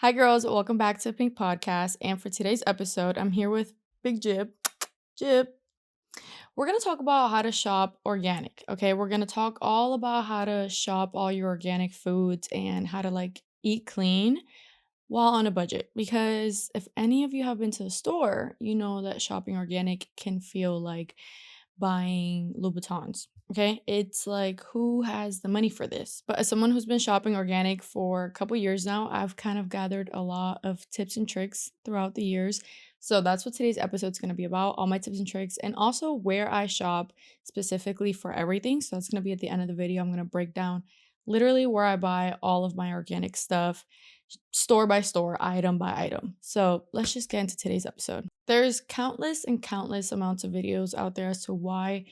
Hi, girls. Welcome back to Pink Podcast. And for today's episode, I'm here with Big Jib. Jib. We're going to talk about how to shop organic. Okay. We're going to talk all about how to shop all your organic foods and how to eat clean while on a budget. Because if any of you have been to the store, you know that shopping organic can feel like buying Louboutins. Okay. It's like, who has the money for this? But as someone who's been shopping organic for a couple years now, I've kind of gathered a lot of tips and tricks throughout the years. So that's what today's episode is going to be about, all my tips and tricks, and also where I shop specifically for everything. So that's going to be at the end of the video. I'm going to break down literally where I buy all of my organic stuff, store by store, item by item. So let's just get into today's episode. There's countless and countless amounts of videos out there as to why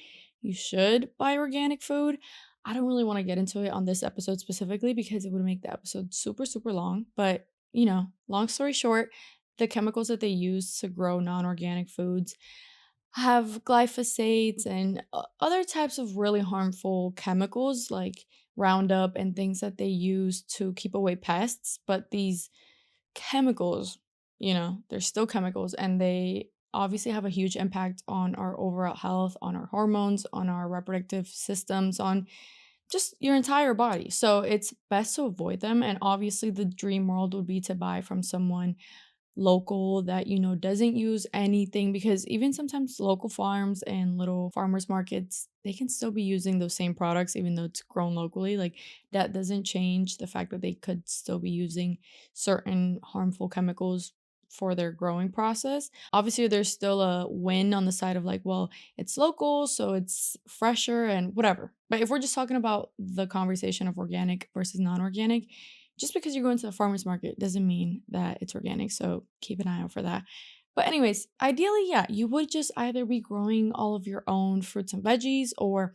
you should buy organic food. I don't really want to get into it on this episode specifically because it would make the episode super, super long. But, long story short, the chemicals that they use to grow non organic foods have glyphosates and other types of really harmful chemicals like Roundup and things that they use to keep away pests. But these chemicals, they're still chemicals and they obviously have a huge impact on our overall health, on our hormones, on our reproductive systems, on just your entire body. So it's best to avoid them. And obviously, the dream world would be to buy from someone local that doesn't use anything, because even sometimes local farms and little farmers markets, they can still be using those same products even though it's grown locally. Like, that doesn't change the fact that they could still be using certain harmful chemicals for their growing process. Obviously, there's still a win on the side of like, well, it's local, so it's fresher and whatever. But if we're just talking about the conversation of organic versus non-organic, just because you're going to the farmer's market doesn't mean that it's organic. So keep an eye out for that. But, anyways, ideally, yeah, you would just either be growing all of your own fruits and veggies, or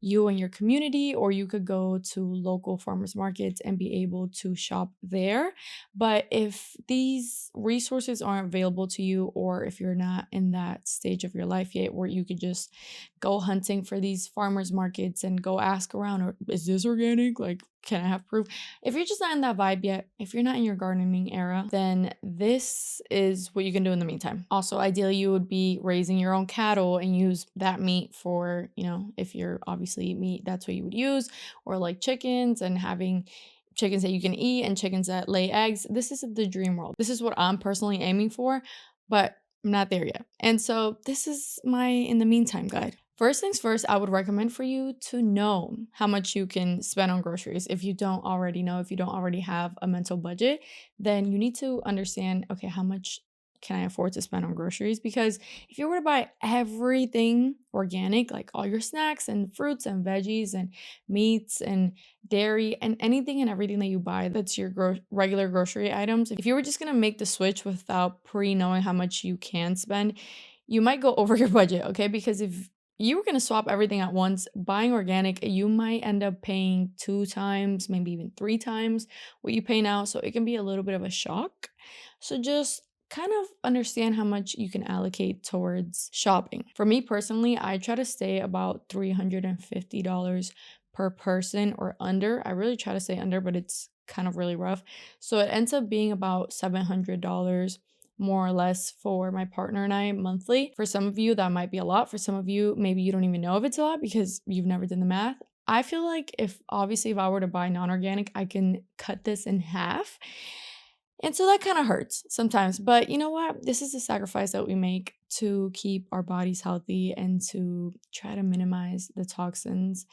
you and your community, or you could go to local farmers markets and be able to shop there. But if these resources aren't available to you, or if you're not in that stage of your life yet where you could just go hunting for these farmers markets and go ask around, or is this organic? Like, can I have proof? If you're just not in that vibe yet, if you're not in your gardening era, then this is what you can do in the meantime. Also, ideally, you would be raising your own cattle and use that meat for, if you're obviously eat meat, that's what you would use, or like chickens and having chickens that you can eat and chickens that lay eggs. This is the dream world. This is what I'm personally aiming for, but I'm not there yet. And so this is my in the meantime guide. First things first, I would recommend for you to know how much you can spend on groceries. If you don't already know, if you don't already have a mental budget, then you need to understand, okay, how much can I afford to spend on groceries? Because if you were to buy everything organic, like all your snacks and fruits and veggies and meats and dairy and anything and everything that you buy that's your regular grocery items, if you were just gonna make the switch without knowing how much you can spend, you might go over your budget, okay? Because if you were going to swap everything at once, buying organic, you might end up paying 2 times, maybe even 3 times what you pay now. So it can be a little bit of a shock. So just kind of understand how much you can allocate towards shopping. For me personally, I try to stay about $350 per person or under. I really try to stay under, but it's kind of really rough. So it ends up being about $700 more or less for my partner and I monthly. For some of you, that might be a lot. For some of you, maybe you don't even know if it's a lot because you've never done the math. I feel like if I were to buy non-organic, I can cut this in half. And so that kind of hurts sometimes. But you know what? This is a sacrifice that we make to keep our bodies healthy and to try to minimize the toxins,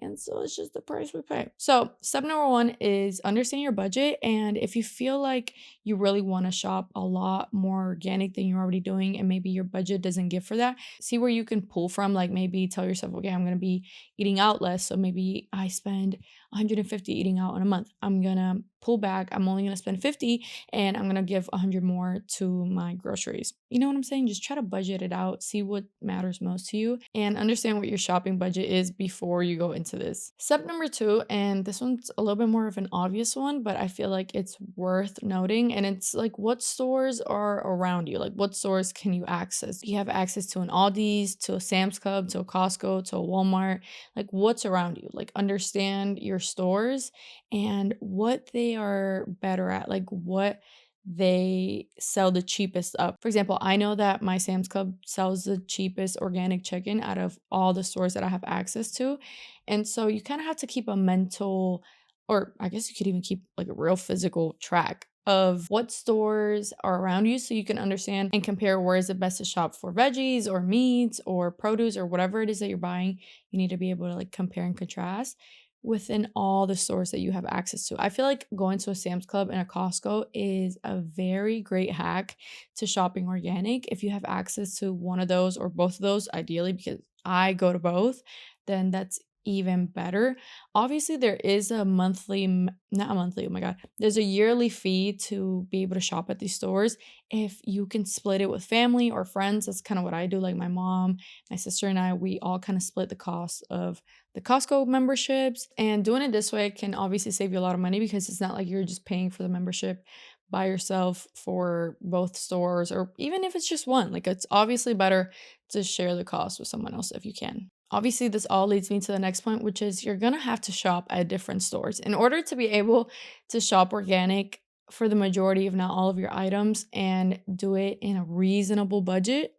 and so it's just the price we pay. So, step number one is understand your budget. And if you feel like you really want to shop a lot more organic than you're already doing, and maybe your budget doesn't give for that, see where you can pull from. Like, maybe tell yourself, okay, I'm going to be eating out less. So maybe I spend 150 eating out in a month. I'm going to pull back. I'm only going to spend 50 and I'm going to give 100 more to my groceries. You know what I'm saying? Just try to budget it out, see what matters most to you, and understand what your shopping budget is before you go into this. Step number two, and this one's a little bit more of an obvious one, but I feel like it's worth noting, and it's like, what stores are around you? Like, what stores can you access? Do you have access to an Aldi's, to a Sam's Club, to a Costco, to a Walmart? Like, what's around you? Like, understand your your stores and what they are better at, like what they sell the cheapest of. For example, I know that my Sam's Club sells the cheapest organic chicken out of all the stores that I have access to. And so you kind of have to keep a mental, or I guess you could even keep like a real physical track of what stores are around you so you can understand and compare where is it best to shop for veggies or meats or produce or whatever it is that you're buying. You need to be able to like compare and contrast within all the stores that you have access to. I feel like going to a Sam's Club and a Costco is a very great hack to shopping organic. If you have access to one of those or both of those, ideally, because I go to both, then that's even better. Obviously, there is a monthly, not a monthly, oh my God, there's a yearly fee to be able to shop at these stores. If you can split it with family or friends, that's kind of what I do. Like my mom, my sister, and I, we all kind of split the cost of the Costco memberships. And doing it this way can obviously save you a lot of money because it's not like you're just paying for the membership by yourself for both stores, or even if it's just one. Like it's obviously better to share the cost with someone else if you can. Obviously, this all leads me to the next point, which is you're gonna have to shop at different stores in order to be able to shop organic for the majority, if not all of your items, and do it in a reasonable budget.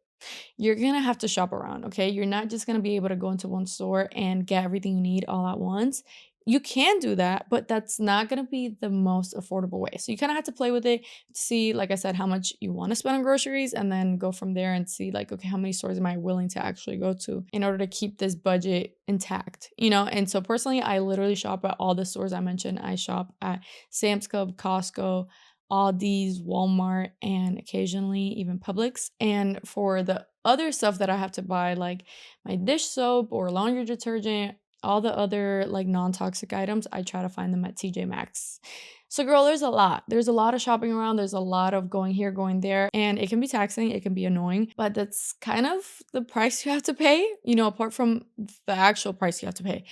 You're gonna have to shop around, okay? You're not just gonna be able to go into one store and get everything you need all at once. You can do that, but that's not gonna be the most affordable way. So you kind of have to play with it, see, like I said, how much you want to spend on groceries, and then go from there and see, like, okay, how many stores am I willing to actually go to in order to keep this budget intact, you know? And so personally, I literally shop at all the stores I mentioned. I shop at Sam's Club, Costco, Aldi's, Walmart, and occasionally even Publix. And for the other stuff that I have to buy, like my dish soap or laundry detergent, all the other like non-toxic items, I try to find them at TJ Maxx. So girl, there's a lot. There's a lot of shopping around. There's a lot of going here, going there, and it can be taxing, it can be annoying, but that's kind of the price you have to pay, you know, apart from the actual price you have to pay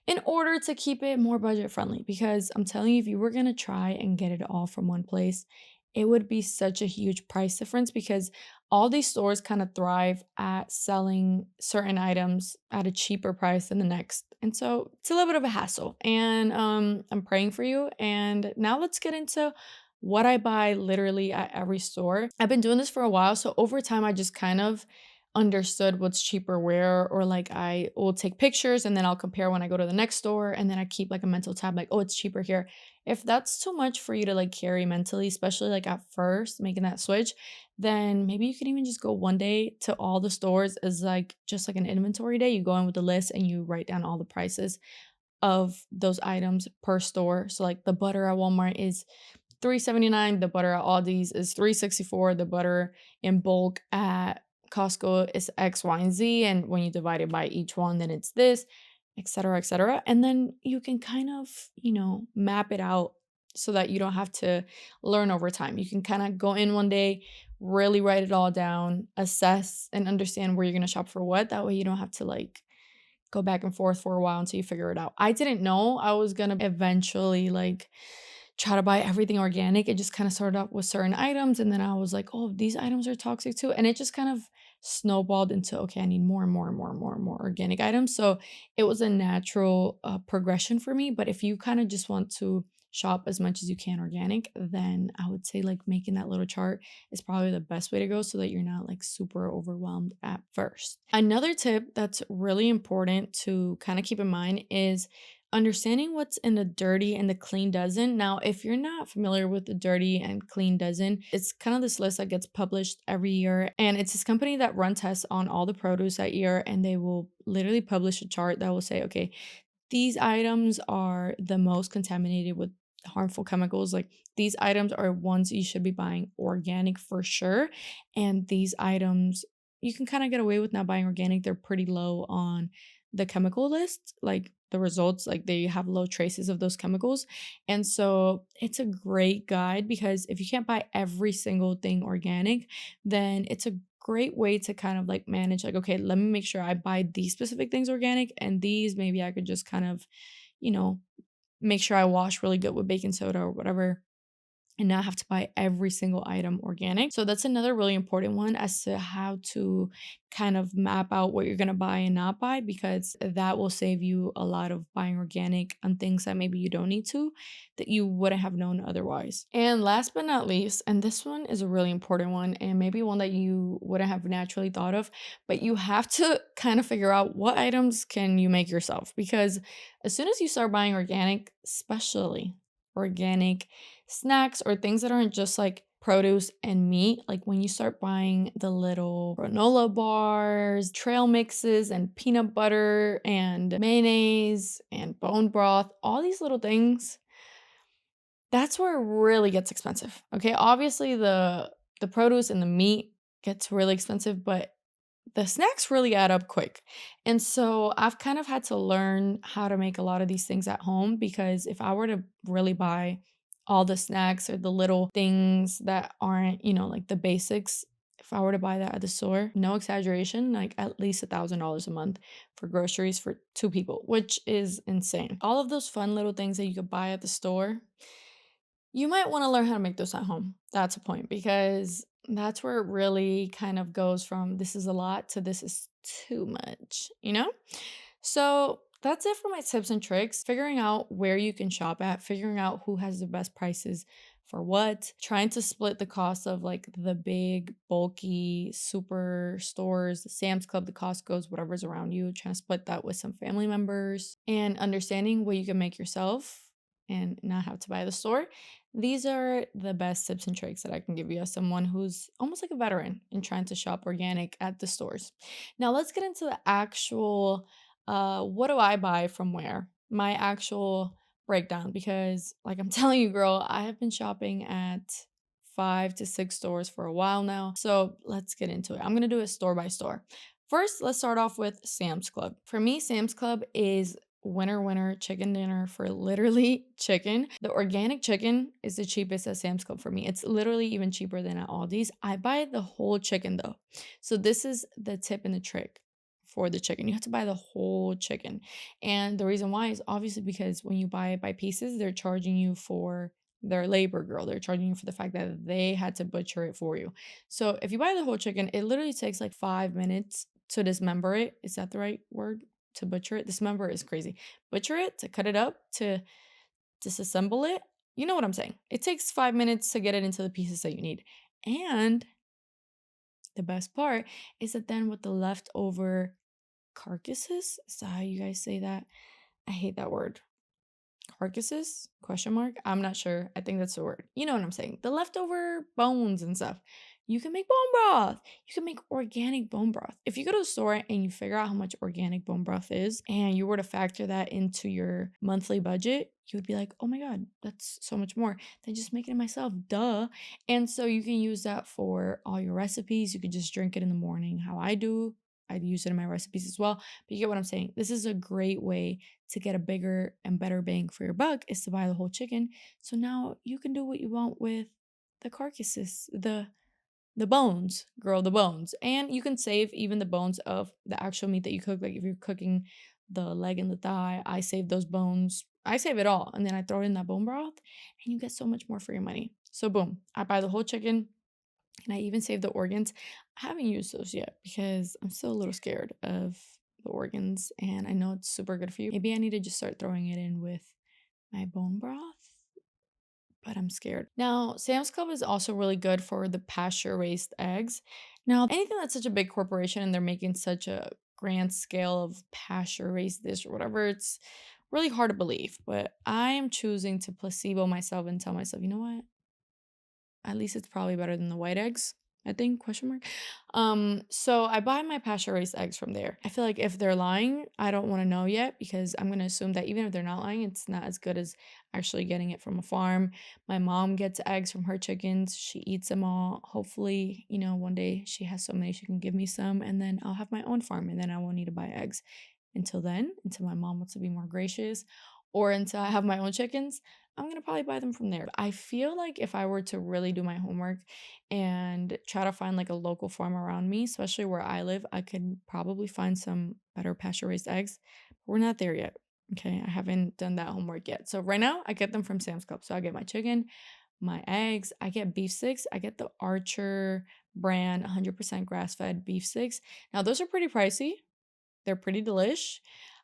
in order to keep it more budget friendly. Because I'm telling you, if you were going to try and get it all from one place, it would be such a huge price difference because all these stores kind of thrive at selling certain items at a cheaper price than the next. And so it's a little bit of a hassle. And I'm praying for you. And now let's get into what I buy literally at every store. I've been doing this for a while. So over time, I just kind of understood what's cheaper where, or like I will take pictures and then I'll compare when I go to the next store, and then I keep like a mental tab like, oh, it's cheaper here. If that's too much for you to like carry mentally, especially like at first making that switch, then maybe you can even just go one day to all the stores as like just like an inventory day. You go in with the list and you write down all the prices of those items per store. So like the butter at Walmart is 3.79. The butter at Aldi's is 3.64. The butter in bulk at Costco is X, Y, and Z. And when you divide it by each one, then it's this, et cetera, et cetera. And then you can kind of, you know, map it out so that you don't have to learn over time. You can kind of go in one day, really write it all down, assess and understand where you're going to shop for what. That way you don't have to like go back and forth for a while until you figure it out. I didn't know I was gonna eventually like try to buy everything organic. It just kind of started out with certain items, and then I was like, oh, these items are toxic too. And it just kind of snowballed into, okay, I need more and more and more and more and more organic items. So it was a natural progression for me. But if you kind of just want to shop as much as you can organic, then I would say like making that little chart is probably the best way to go so that you're not like super overwhelmed at first. Another tip that's really important to kind of keep in mind is understanding what's in the dirty and the clean dozen. Now, if you're not familiar with the dirty and clean dozen, it's kind of this list that gets published every year. And it's this company that run tests on all the produce that year, and they will literally publish a chart that will say, okay, these items are the most contaminated with harmful chemicals. Like these items are ones you should be buying organic for sure. And these items you can kind of get away with not buying organic. They're pretty low on the chemical list. Like the results, like they have low traces of those chemicals. And so it's a great guide because if you can't buy every single thing organic, then it's a great way to kind of like manage like, okay, let me make sure I buy these specific things organic, and these maybe I could just kind of, you know, make sure I wash really good with baking soda or whatever and not have to buy every single item organic. So that's another really important one as to how to kind of map out what you're going to buy and not buy, because that will save you a lot of buying organic on things that maybe you don't need to, that you wouldn't have known otherwise. And last but not least, and this one is a really important one and maybe one that you wouldn't have naturally thought of, but you have to kind of figure out what items can you make yourself, because as soon as you start buying organic, especially organic snacks or things that aren't just like produce and meat, like when you start buying the little granola bars, trail mixes, and peanut butter, and mayonnaise, and bone broth, all these little things, that's where it really gets expensive. Okay, obviously the produce and the meat gets really expensive, but the snacks really add up quick. And so I've kind of had to learn how to make a lot of these things at home, because if I were to really buy all the snacks or the little things that aren't, like the basics, if I were to buy that at the store, no exaggeration, like at least $1,000 a month for groceries for two people, which is insane. All of those fun little things that you could buy at the store, you might want to learn how to make those at home. That's a point, because that's where it really kind of goes from this is a lot to this is too much? So that's it for my tips and tricks. Figuring out where you can shop at, figuring out who has the best prices for what, trying to split the cost of like the big, bulky super stores, the Sam's Club, the Costco's, whatever's around you, trying to split that with some family members, and understanding what you can make yourself and not have to buy at the store. These are the best tips and tricks that I can give you as someone who's almost like a veteran in trying to shop organic at the stores. Now, let's get into the actual what do I buy from where? My actual breakdown, because like I'm telling you, girl, I have been shopping at 5 to 6 stores for a while now. So let's get into it. I'm gonna do it store by store. First, let's start off with Sam's Club. For me, Sam's Club is winner chicken dinner for literally chicken. The organic chicken is the cheapest at Sam's Club for me. It's literally even cheaper than at Aldi's. I buy the whole chicken though. So this is the tip and the trick for the chicken. You have to buy the whole chicken. And the reason why is obviously because when you buy it by pieces, they're charging you for their labor, girl. They're charging you for the fact that they had to butcher it for you. So if you buy the whole chicken, it literally takes like 5 minutes to dismember it. Is that the right word? To butcher it? Dismember is crazy. Butcher it, to cut it up, to disassemble it. You know what I'm saying. It takes 5 minutes to get it into the pieces that you need. And the best part is that then with the leftover carcasses, is that how you guys say that? I hate that word. Carcasses? Question mark? I'm not sure. I think that's the word. You know what I'm saying. The leftover bones and stuff. You can make bone broth. You can make organic bone broth. If you go to the store and you figure out how much organic bone broth is and you were to factor that into your monthly budget, you would be like, oh my God, that's so much more than just making it myself. Duh. And so you can use that for all your recipes. You can just drink it in the morning, how I do. I'd use it in my recipes as well. But you get what I'm saying. This is a great way to get a bigger and better bang for your buck, is to buy the whole chicken. So now you can do what you want with the carcasses, the bones, girl, the bones. And you can save even the bones of the actual meat that you cook. Like if you're cooking the leg and the thigh, I save those bones. I save it all. And then I throw it in that bone broth and you get so much more for your money. So boom, I buy the whole chicken and I even save the organs. I haven't used those yet because I'm still a little scared of the organs and I know it's super good for you. Maybe I need to just start throwing it in with my bone broth, but I'm scared. Now, Sam's Club is also really good for the pasture raised eggs. Now, anything that's such a big corporation and they're making such a grand scale of pasture raised this or whatever, it's really hard to believe. But I am choosing to placebo myself and tell myself, you know what? At least it's probably better than the white eggs, I think, question mark. So I buy my pasture raised eggs from there. I feel like if they're lying, I don't want to know yet, because I'm gonna assume that even if they're not lying, it's not as good as actually getting it from a farm. My mom gets eggs from her chickens. She eats them all. Hopefully, one day she has so many she can give me some, and then I'll have my own farm, and then I won't need to buy eggs. Until then, until my mom wants to be more gracious, or until I have my own chickens, I'm gonna probably buy them from there. I feel like if I were to really do my homework and try to find like a local farm around me, especially where I live, I could probably find some better pasture raised eggs. But we're not there yet. Okay, I haven't done that homework yet. So right now I get them from Sam's Club. So I get my chicken, my eggs. I get beef sticks. I get the Archer brand 100% grass-fed beef sticks. Now those are pretty pricey. They're pretty delish.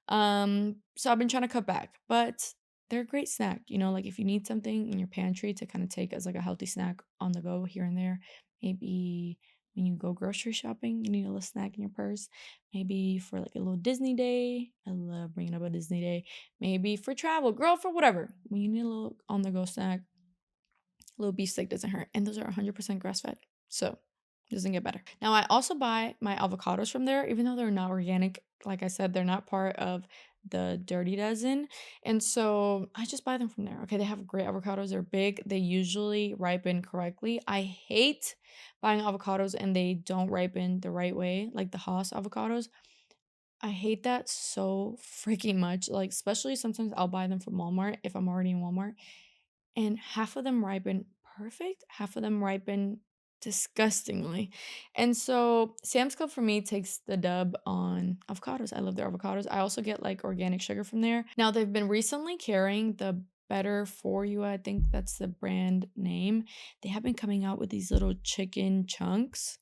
So I've been trying to cut back, but they're a great snack. Like if you need something in your pantry to kind of take as like a healthy snack on the go here and there, maybe when you go grocery shopping, you need a little snack in your purse. Maybe for like a little Disney day. I love bringing up a Disney day. Maybe for travel, girl, for whatever. When you need a little on the go snack, a little beef steak doesn't hurt. And those are 100% grass fed. So it doesn't get better. Now, I also buy my avocados from there, even though they're not organic. Like I said, they're not part of the Dirty Dozen. And so I just buy them from there. Okay, they have great avocados. They're big. They usually ripen correctly. I hate buying avocados and they don't ripen the right way, like the Haas avocados. I hate that so freaking much. Like, especially sometimes I'll buy them from Walmart if I'm already in Walmart, and half of them ripen perfect, half of them ripen disgustingly. And so Sam's Club for me takes the dub on avocados. I love their avocados. I also get like organic sugar from there. Now they've been recently carrying the Better For You, I think that's the brand name. They have been coming out with these little chicken chunks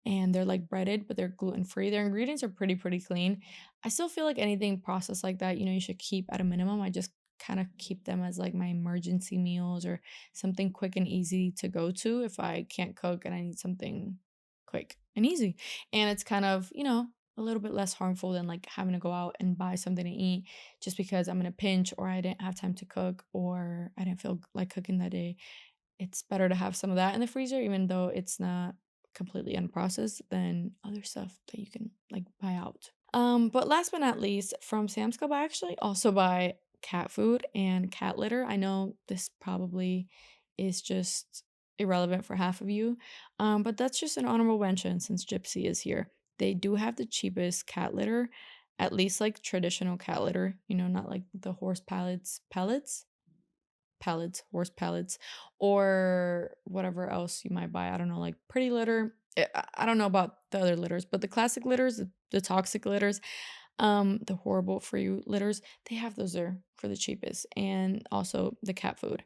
and they're like breaded, but they're gluten free. Their ingredients are pretty clean. I still feel like anything processed like that, you should keep at a minimum. I just kind of keep them as like my emergency meals or something quick and easy to go to if I can't cook and I need something quick and easy. And it's kind of, a little bit less harmful than like having to go out and buy something to eat just because I'm in a pinch or I didn't have time to cook or I didn't feel like cooking that day. It's better to have some of that in the freezer, even though it's not completely unprocessed, than other stuff that you can like buy out. But last but not least, from Sam's Club, I actually also buy cat food and cat litter. I know this probably is just irrelevant for half of you, but that's just an honorable mention since Gypsy is here. They do have the cheapest cat litter, at least like traditional cat litter, not like the horse horse pellets, or whatever else you might buy. I don't know, like pretty litter. I don't know about the other litters, but the classic litters, the toxic litters, the horrible for you litters, they have those there for the cheapest. And also the cat food.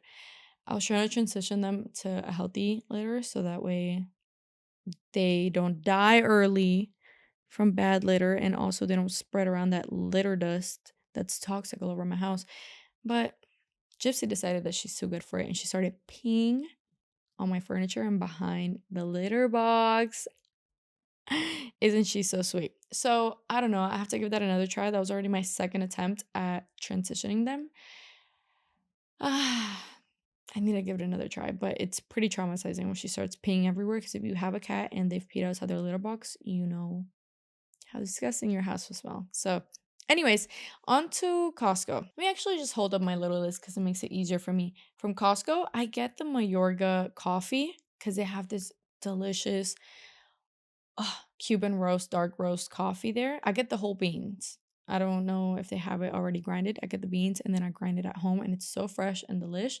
I was trying to transition them to a healthy litter so that way they don't die early from bad litter and also they don't spread around that litter dust that's toxic all over my house. But Gypsy decided that she's too good for it and she started peeing on my furniture and behind the litter box. Isn't she so sweet? So I don't know. I have to give that another try. That was already my second attempt at transitioning them. I need to give it another try, but it's pretty traumatizing when she starts peeing everywhere because if you have a cat and they've peed outside their litter box, you know how disgusting your house will smell. So, anyways, on to Costco. Let me actually just hold up my little list because it makes it easier for me. From Costco, I get the Mayorga coffee because they have this delicious Cuban roast, dark roast coffee there. I get the whole beans. I don't know if they have it already grinded. I get the beans and then I grind it at home and it's so fresh and delish.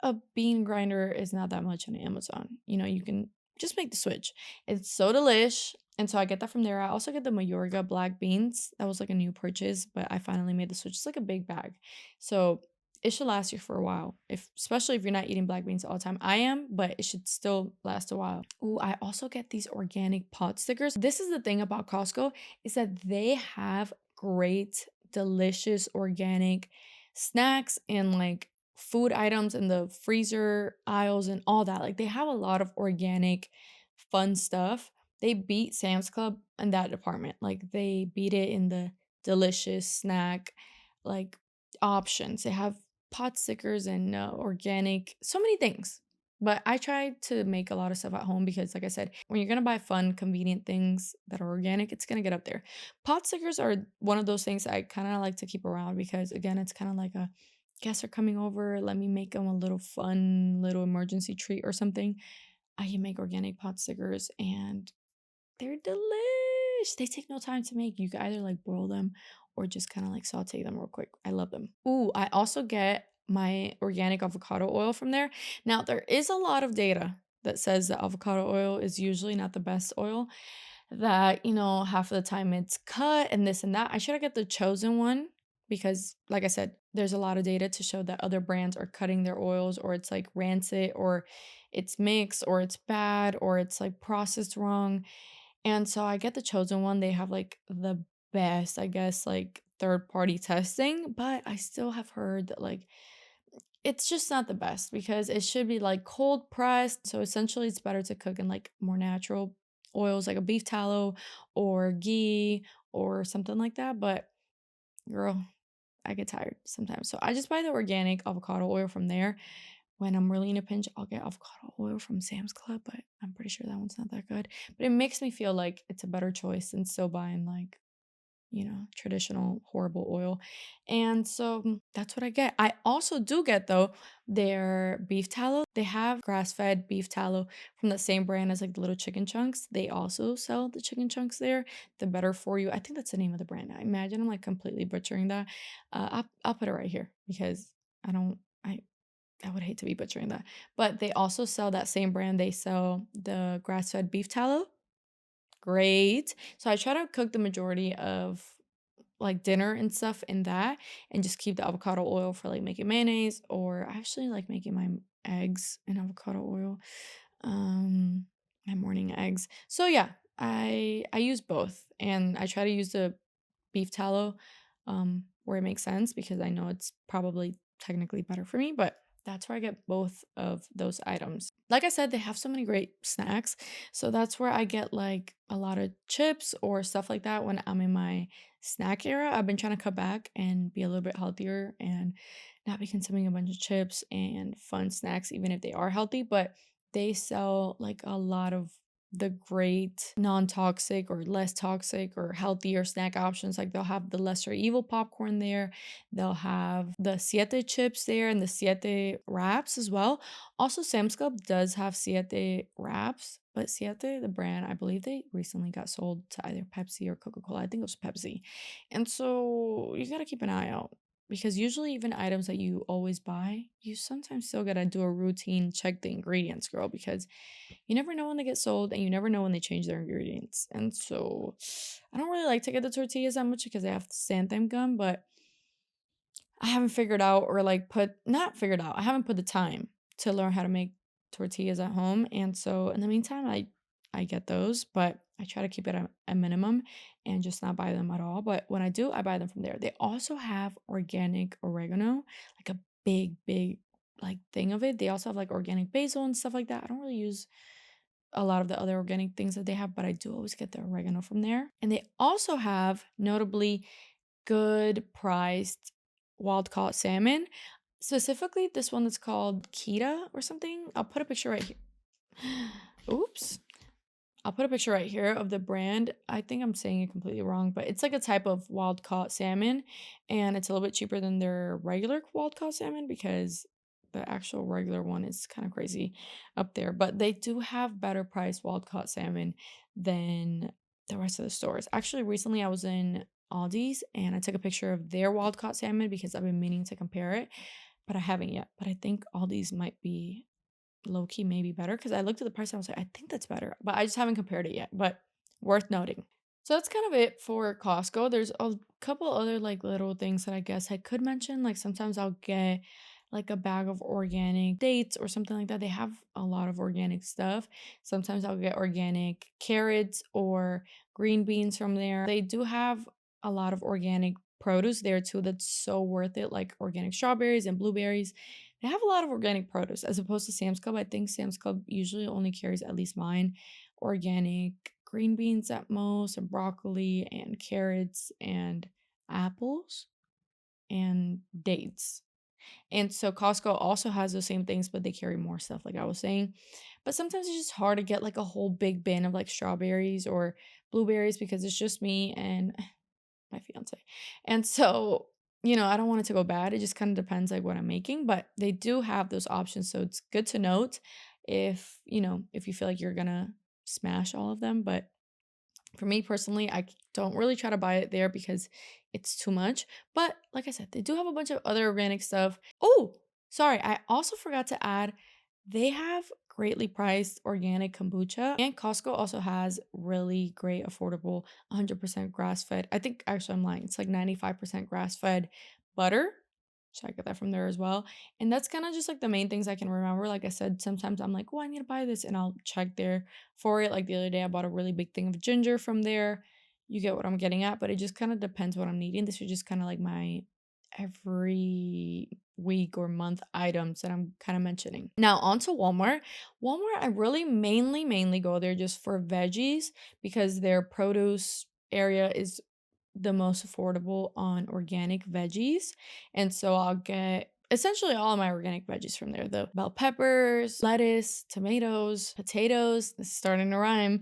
A bean grinder is not that much on Amazon. You can just make the switch. It's so delish. And so I get that from there. I also get the Mayorga black beans. That was like a new purchase, but I finally made the switch. It's like a big bag. So it should last you for a while. Especially if you're not eating black beans all the time. I am, but it should still last a while. Ooh, I also get these organic pot stickers. This is the thing about Costco is that they have great, delicious organic snacks and like food items in the freezer aisles and all that. Like they have a lot of organic fun stuff. They beat Sam's Club in that department. Like they beat it in the delicious snack like options. They have pot stickers and organic, so many things. But I try to make a lot of stuff at home because, like I said, when you're gonna buy fun, convenient things that are organic, it's gonna get up there. Pot stickers are one of those things I kind of like to keep around because, again, it's kind of like a guests are coming over. Let me make them a little fun, little emergency treat or something. I can make organic pot stickers and they're delish. They take no time to make. You can either like boil them or just kind of like saute them real quick. I love them. Ooh, I also get my organic avocado oil from there. Now, there is a lot of data that says that avocado oil is usually not the best oil, that, half of the time it's cut and this and that. I should have get the chosen one because, like I said, there's a lot of data to show that other brands are cutting their oils, or it's like rancid, or it's mixed, or it's bad, or it's like processed wrong. And so I get the chosen one. They have like the best, I guess, like third party testing, but I still have heard that like it's just not the best because it should be like cold pressed. So essentially, it's better to cook in like more natural oils, like a beef tallow or ghee or something like that. But girl, I get tired sometimes. So I just buy the organic avocado oil from there. When I'm really in a pinch, I'll get avocado oil from Sam's Club, but I'm pretty sure that one's not that good. But it makes me feel like it's a better choice than still buying like, traditional horrible oil. And so that's what I get. I also do get though their beef tallow. They have grass-fed beef tallow from the same brand as like the little chicken chunks. They also sell the chicken chunks there, the better for you. I think that's the name of the brand. I imagine I'm like completely butchering that. I'll put it right here because I don't I would hate to be butchering that. But they also sell that same brand. They sell the grass-fed beef tallow. Great. So I try to cook the majority of like dinner and stuff in that and just keep the avocado oil for like making mayonnaise, or I actually like making my eggs in avocado oil. Um my morning eggs. So yeah, I use both and I try to use the beef tallow where it makes sense because I know it's probably technically better for me, but that's where I get both of those items. Like I said, they have so many great snacks. So that's where I get like a lot of chips or stuff like that when I'm in my snack era. I've been trying to cut back and be a little bit healthier and not be consuming a bunch of chips and fun snacks, even if they are healthy. But they sell like a lot of the great non-toxic or less toxic or healthier snack options. Like they'll have the lesser evil popcorn there. They'll have the siete chips there and the siete wraps as well. Also, Sam's Club does have siete wraps, but siete, the brand, I believe they recently got sold to either Pepsi or Coca-Cola. I think it was Pepsi. And so you got to keep an eye out because usually even items that you always buy, you sometimes still got to do a routine check the ingredients, girl, because you never know when they get sold and you never know when they change their ingredients. And so I don't really like to get the tortillas that much because they have xanthan gum, but I haven't figured out or like put not figured out. I haven't put the time to learn how to make tortillas at home. And so in the meantime, I get those, but I try to keep it at a minimum and just not buy them at all. But when I do, I buy them from there. They also have organic oregano, like a big like thing of it. They also have like organic basil and stuff like that. I don't really use a lot of the other organic things that they have, but I do always get the oregano from there. And they also have notably good priced wild caught salmon. Specifically, this one that's called Kita or something. I'll put a picture right here. Oops. I'll put a picture right here of the brand. I think I'm saying it completely wrong, but it's like a type of wild caught salmon, and it's a little bit cheaper than their regular wild caught salmon because the actual regular one is kind of crazy up there. But they do have better priced wild caught salmon than the rest of the stores. Actually, recently I was in Aldi's and I took a picture of their wild caught salmon because I've been meaning to compare it, but I haven't yet. But I think Aldi's might be low key maybe better because I looked at the price and I was like, I think that's better, but I just haven't compared it yet. But worth noting. So that's kind of it for Costco. There's a couple other like little things that I guess I could mention. Like sometimes I'll get like a bag of organic dates or something like that. They have a lot of organic stuff. Sometimes I'll get organic carrots or green beans from there. They do have a lot of organic produce there too that's so worth it, like organic strawberries and blueberries. They have a lot of organic produce as opposed to Sam's Club. I think Sam's Club usually only carries, at least mine, organic green beans at most, and broccoli and carrots and apples and dates. And so Costco also has those same things, but they carry more stuff, like I was saying. But sometimes it's just hard to get like a whole big bin of like strawberries or blueberries because it's just me and my fiance. And so, I don't want it to go bad. It just kind of depends like what I'm making, but they do have those options. So it's good to note if you feel like you're gonna smash all of them. But for me personally, I don't really try to buy it there because it's too much. But like I said, they do have a bunch of other organic stuff. Oh, sorry, I also forgot to add they have greatly priced organic kombucha, and Costco also has really great, affordable, 100% grass fed. I think actually I'm lying. It's like 95% grass fed butter. So I get that from there as well. And that's kind of just like the main things I can remember. Like I said, sometimes I'm like, oh, I need to buy this. And I'll check there for it. Like the other day, I bought a really big thing of ginger from there. You get what I'm getting at. But it just kind of depends what I'm needing. This is just kind of like my every week or month items that I'm kind of mentioning. Now, on to Walmart. Walmart, I really mainly go there just for veggies because their produce area is the most affordable on organic veggies. And so I'll get essentially all of my organic veggies from there. The bell peppers, lettuce, tomatoes, potatoes, this is starting to rhyme.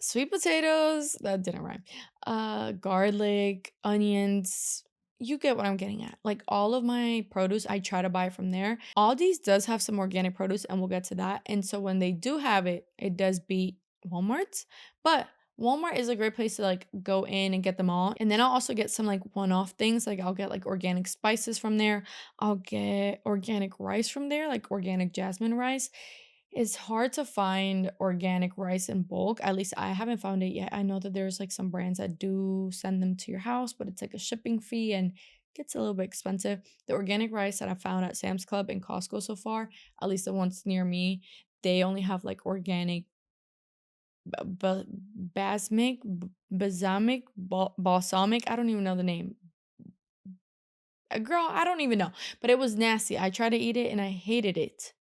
Sweet potatoes, that didn't rhyme. Garlic, onions. You get what I'm getting at. Like all of my produce, I try to buy from there. Aldi's does have some organic produce, and we'll get to that. And so when they do have it, it does beat Walmart's. But Walmart is a great place to like go in and get them all. And then I'll also get some like one-off things. Like I'll get like organic spices from there. I'll get organic rice from there, like organic jasmine rice. It's hard to find organic rice in bulk. At least I haven't found it yet. I know that there's like some brands that do send them to your house, but it's like a shipping fee and gets a little bit expensive. The organic rice that I found at Sam's Club and Costco so far, at least the ones near me, they only have like organic basmic, balsamic, balsamic. I don't even know the name. Girl, I don't even know. But it was nasty. I tried to eat it and I hated it.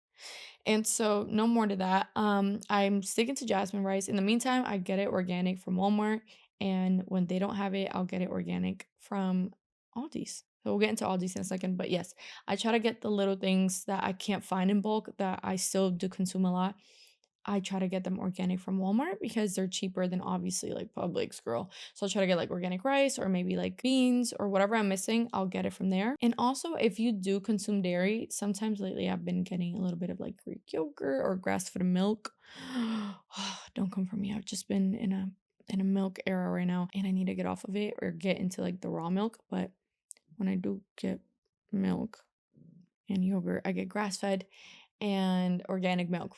And so no more to that. I'm sticking to jasmine rice. In the meantime, I get it organic from Walmart. And when they don't have it, I'll get it organic from Aldi's. So we'll get into Aldi's in a second. But yes, I try to get the little things that I can't find in bulk that I still do consume a lot. I try to get them organic from Walmart because they're cheaper than obviously like Publix, girl. So I'll try to get like organic rice or maybe like beans or whatever I'm missing. I'll get it from there. And also, if you do consume dairy, sometimes lately I've been getting a little bit of like Greek yogurt or grass-fed milk. Don't come for me. I've just been in a milk era right now and I need to get off of it or get into like the raw milk. But when I do get milk and yogurt, I get grass-fed and organic milk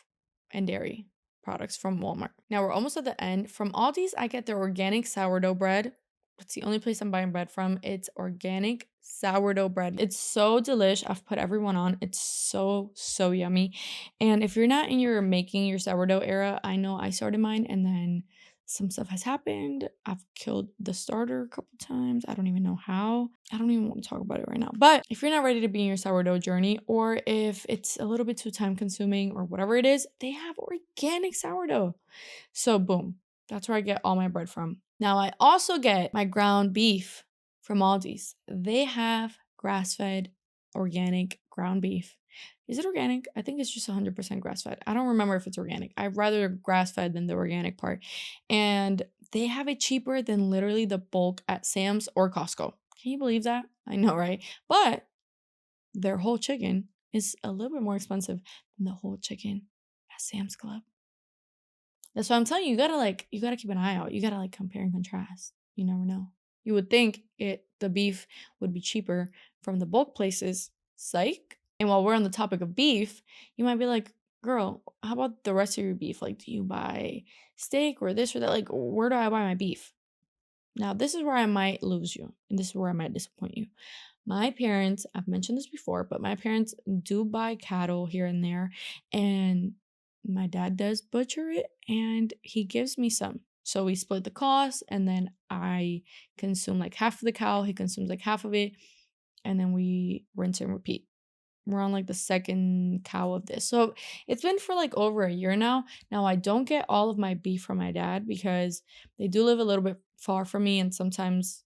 and dairy products from Walmart. Now we're almost at the end. From Aldi's, I get their organic sourdough bread. It's the only place I'm buying bread from. It's organic sourdough bread. It's so delish. I've put everyone on. It's so yummy. And if you're not in your making your sourdough era, I know I started mine and then some stuff has happened. I've killed the starter a couple times. I don't even know how. I don't even want to talk about it right now. But if you're not ready to be in your sourdough journey, or if it's a little bit too time consuming or whatever it is, they have organic sourdough. So boom, that's where I get all my bread from. Now I also get my ground beef from Aldi's. They have grass-fed organic ground beef. Is it organic? I think it's just 100% grass-fed. I don't remember if it's organic. I'd rather grass-fed than the organic part. And they have it cheaper than literally the bulk at Sam's or Costco. Can you believe that? I know, right? But their whole chicken is a little bit more expensive than the whole chicken at Sam's Club. That's why I'm telling you, you gotta keep an eye out. You gotta like compare and contrast. You never know. You would think the beef would be cheaper from the bulk places. Psych. And while we're on the topic of beef, you might be like, girl, how about the rest of your beef? Like, do you buy steak or this or that? Like, where do I buy my beef? Now, this is where I might lose you, and this is where I might disappoint you. My parents, I've mentioned this before, but my parents do buy cattle here and there, and my dad does butcher it, and he gives me some. So we split the cost, and then I consume like half of the cow, he consumes like half of it, and then we rinse and repeat. We're on like the second cow of this. So it's been for like over a year now. Now I don't get all of my beef from my dad because they do live a little bit far from me and sometimes,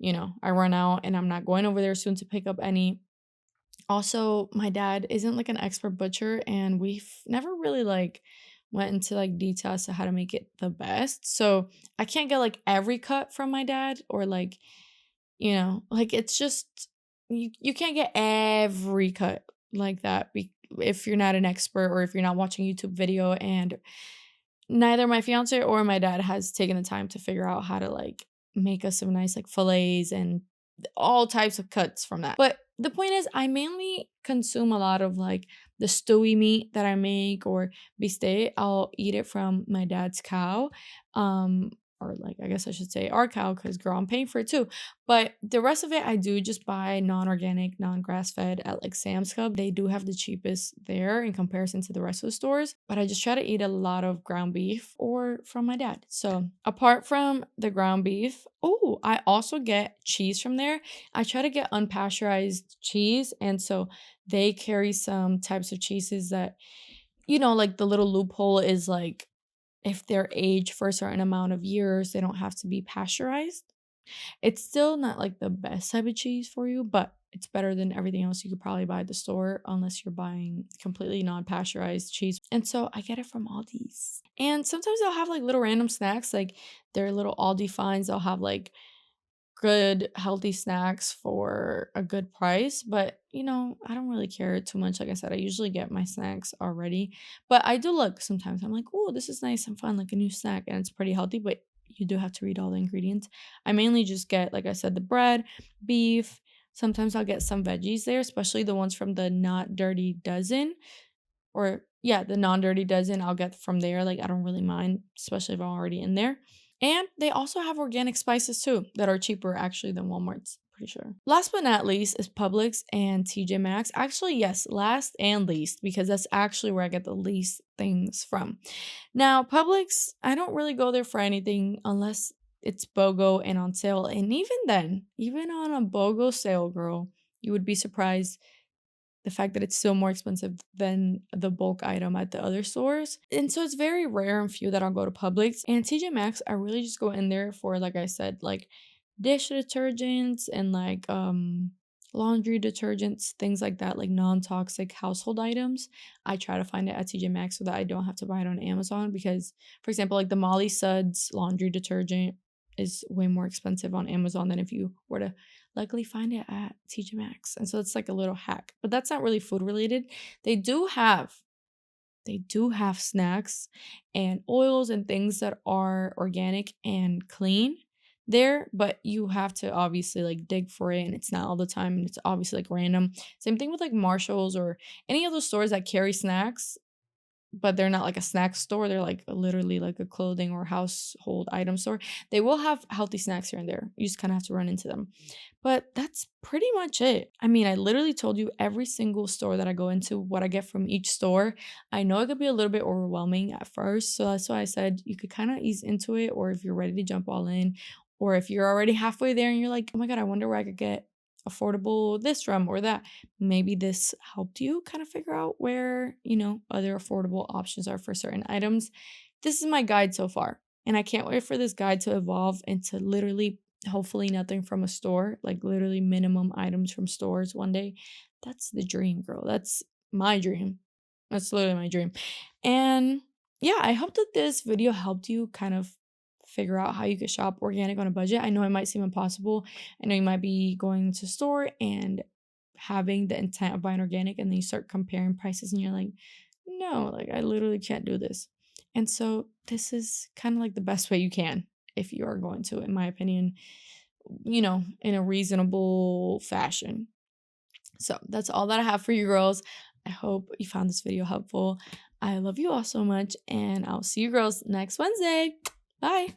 I run out and I'm not going over there soon to pick up any. Also, my dad isn't like an expert butcher and we've never really like went into like detail as to how to make it the best. So I can't get like every cut from my dad or like, like it's just you can't get every cut like that if you're not an expert or if you're not watching YouTube video and neither my fiance or my dad has taken the time to figure out how to like make us some nice like fillets and all types of cuts from that. But the point is, I mainly consume a lot of like the stewy meat that I make or bistec. I'll eat it from my dad's cow. or like I guess I should say our cow because girl, I'm paying for it too. But the rest of it I do just buy non-organic, non-grass fed at like Sam's Club. They do have the cheapest there in comparison to the rest of the stores. But I just try to eat a lot of ground beef or from my dad. So apart from the ground beef, oh, I also get cheese from there. I try to get unpasteurized cheese, and so they carry some types of cheeses that, like the little loophole is like if they're aged for a certain amount of years, they don't have to be pasteurized. It's still not like the best type of cheese for you, but it's better than everything else you could probably buy at the store unless you're buying completely non-pasteurized cheese. And so I get it from Aldi's. And sometimes they'll have like little random snacks, like their little Aldi finds. They'll have like good healthy snacks for a good price, but I don't really care too much. Like I said, I usually get my snacks already, but I do look sometimes. I'm like, oh, this is nice and fun, like a new snack, and it's pretty healthy, but you do have to read all the ingredients. I mainly just get, like I said, the bread, beef. Sometimes I'll get some veggies there, especially the ones from the Not Dirty Dozen, or yeah, the non-dirty dozen I'll get from there. Like I don't really mind, especially if I'm already in there. And they also have organic spices too that are cheaper actually than Walmart's, pretty sure. Last but not least is Publix and TJ Maxx. Actually, yes, last and least because that's actually where I get the least things from. Now, Publix, I don't really go there for anything unless it's BOGO and on sale. And even then, even on a BOGO sale, girl, you would be surprised the fact that it's still more expensive than the bulk item at the other stores. And so it's very rare and few that I'll go to Publix. And TJ Maxx, I really just go in there for, like I said, like dish detergents and like laundry detergents, things like that, like non-toxic household items. I try to find it at TJ Maxx so that I don't have to buy it on Amazon because, for example, like the Molly Suds laundry detergent is way more expensive on Amazon than if you were to likely find it at TJ Maxx. And so it's like a little hack, but that's not really food related. They do have they do have snacks and oils and things that are organic and clean there, but you have to obviously like dig for it and it's not all the time and it's obviously like random. Same thing with like Marshalls or any of those stores that carry snacks, but they're not like a snack store. They're like literally like a clothing or household item store. They will have healthy snacks here and there. You just kind of have to run into them. But that's pretty much it. I mean, I literally told you every single store that I go into, what I get from each store. I know it could be a little bit overwhelming at first. So that's why I said you could kind of ease into it, or if you're ready to jump all in, or if you're already halfway there and you're like, oh my God, I wonder where I could get affordable this from or that. Maybe this helped you kind of figure out where, other affordable options are for certain items. This is my guide so far. And I can't wait for this guide to evolve into literally, hopefully, nothing from a store, like literally minimum items from stores one day. That's the dream, girl. That's my dream. That's literally my dream. And yeah, I hope that this video helped you kind of figure out how you could shop organic on a budget. I know it might seem impossible. I know you might be going to store and having the intent of buying organic and then you start comparing prices and you're like, no, like I literally can't do this. And so this is kind of like the best way you can if you are going to, in my opinion, in a reasonable fashion. So that's all that I have for you girls. I hope you found this video helpful. I love you all so much and I'll see you girls next Wednesday. Bye.